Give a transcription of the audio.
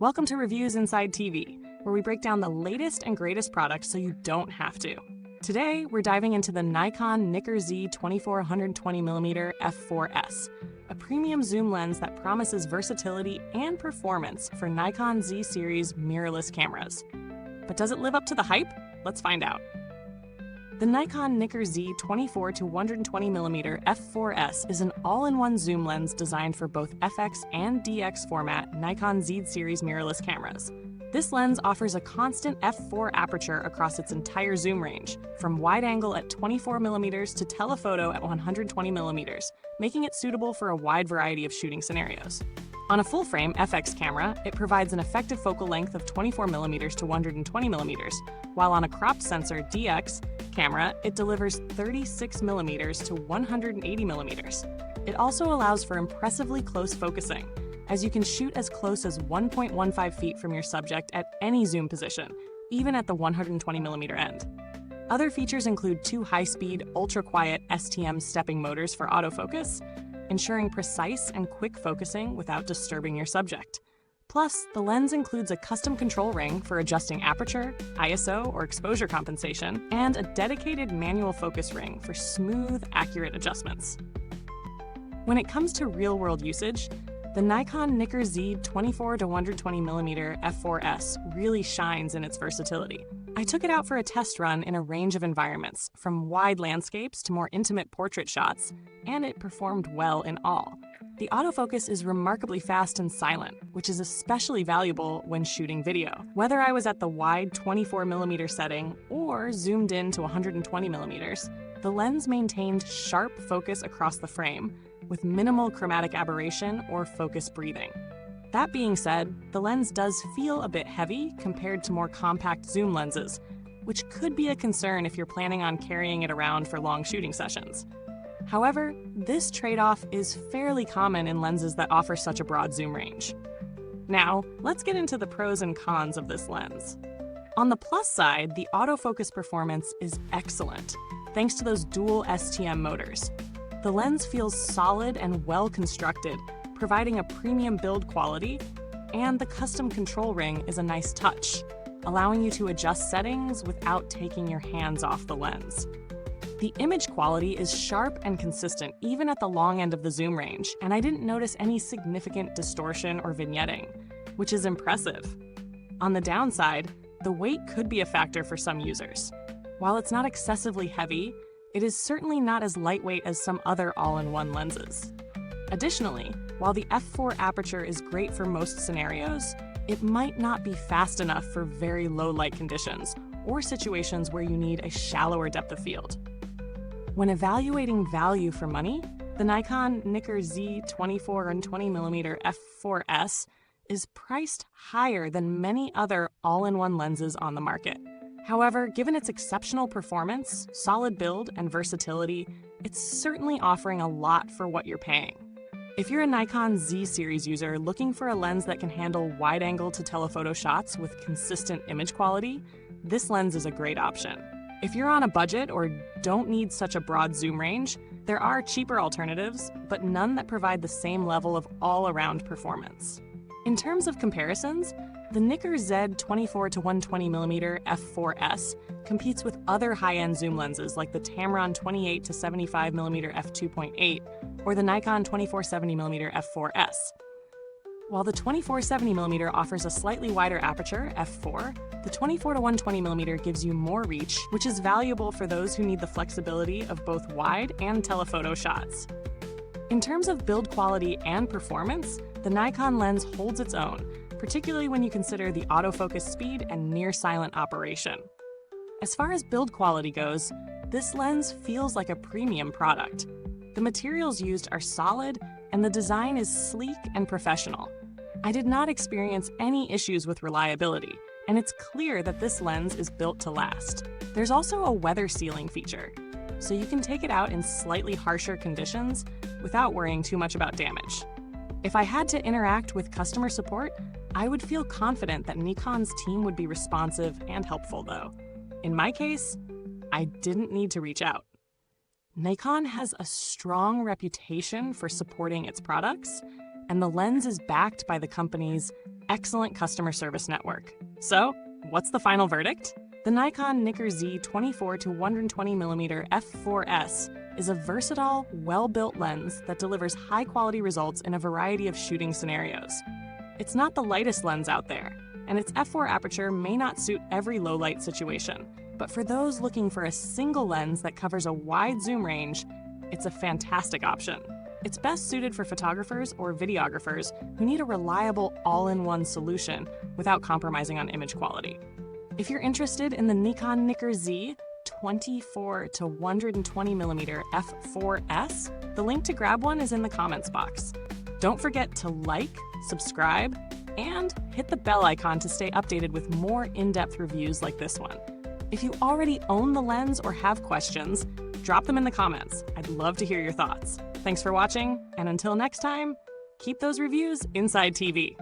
Welcome to Reviews Inside TV, where we break down the latest and greatest products so you don't have to. Today, we're diving into the Nikon NIKKOR Z 24-120mm f4s, a premium zoom lens that promises versatility and performance for Nikon Z series mirrorless cameras. But does it live up to the hype? Let's find out. The Nikon NIKKOR Z 24-120mm f4s is an all-in-one zoom lens designed for both FX and DX format Nikon Z series mirrorless cameras. This lens offers a constant f4 aperture across its entire zoom range, from wide angle at 24mm to telephoto at 120mm, making it suitable for a wide variety of shooting scenarios. On a full-frame FX camera, it provides an effective focal length of 24mm to 120mm, while on a cropped sensor DX camera, it delivers 36mm to 180mm. It also allows for impressively close focusing, as you can shoot as close as 1.15 feet from your subject at any zoom position, even at the 120mm end. Other features include two high-speed, ultra-quiet STM stepping motors for autofocus, ensuring precise and quick focusing without disturbing your subject. Plus, the lens includes a custom control ring for adjusting aperture, ISO, or exposure compensation, and a dedicated manual focus ring for smooth, accurate adjustments. When it comes to real-world usage, the Nikon NIKKOR Z 24-120mm f4s really shines in its versatility. I took it out for a test run in a range of environments, from wide landscapes to more intimate portrait shots, and it performed well in all. The autofocus is remarkably fast and silent, which is especially valuable when shooting video. Whether I was at the wide 24mm setting or zoomed in to 120mm, the lens maintained sharp focus across the frame, with minimal chromatic aberration or focus breathing. That being said, the lens does feel a bit heavy compared to more compact zoom lenses, which could be a concern if you're planning on carrying it around for long shooting sessions. However, this trade-off is fairly common in lenses that offer such a broad zoom range. Now, let's get into the pros and cons of this lens. On the plus side, the autofocus performance is excellent, thanks to those dual STM motors. The lens feels solid and well-constructed, providing a premium build quality, and the custom control ring is a nice touch, allowing you to adjust settings without taking your hands off the lens. The image quality is sharp and consistent even at the long end of the zoom range, and I didn't notice any significant distortion or vignetting, which is impressive. On the downside, the weight could be a factor for some users. While it's not excessively heavy, it is certainly not as lightweight as some other all-in-one lenses. Additionally, while the f4 aperture is great for most scenarios, it might not be fast enough for very low light conditions or situations where you need a shallower depth of field. When evaluating value for money, the Nikon NIKKOR Z 24-120mm f4s is priced higher than many other all-in-one lenses on the market. However, given its exceptional performance, solid build, and versatility, it's certainly offering a lot for what you're paying. If you're a Nikon Z series user looking for a lens that can handle wide-angle to telephoto shots with consistent image quality, this lens is a great option. If you're on a budget or don't need such a broad zoom range, there are cheaper alternatives, but none that provide the same level of all-around performance. In terms of comparisons, the NIKKOR Z 24-120mm f4s competes with other high-end zoom lenses like the Tamron 28-75mm f2.8 or the Nikon 24-70mm f4s. While the 24-70mm offers a slightly wider aperture, f4, the 24-120mm gives you more reach, which is valuable for those who need the flexibility of both wide and telephoto shots. In terms of build quality and performance, the Nikon lens holds its own, particularly when you consider the autofocus speed and near-silent operation. As far as build quality goes, this lens feels like a premium product. The materials used are solid, and the design is sleek and professional. I did not experience any issues with reliability, and it's clear that this lens is built to last. There's also a weather sealing feature, so you can take it out in slightly harsher conditions without worrying too much about damage. If I had to interact with customer support, I would feel confident that Nikon's team would be responsive and helpful, though. In my case, I didn't need to reach out. Nikon has a strong reputation for supporting its products, and the lens is backed by the company's excellent customer service network. So, what's the final verdict? The Nikon NIKKOR Z 24 to 120mm f4s is a versatile, well-built lens that delivers high-quality results in a variety of shooting scenarios. It's not the lightest lens out there, and its f4 aperture may not suit every low-light situation. But for those looking for a single lens that covers a wide zoom range, it's a fantastic option. It's best suited for photographers or videographers who need a reliable all-in-one solution without compromising on image quality. If you're interested in the Nikon NIKKOR Z 24 to 120mm f4s, the link to grab one is in the comments box. Don't forget to like, subscribe, and hit the bell icon to stay updated with more in-depth reviews like this one. If you already own the lens or have questions, drop them in the comments. I'd love to hear your thoughts. Thanks for watching, and until next time, keep those reviews inside TV.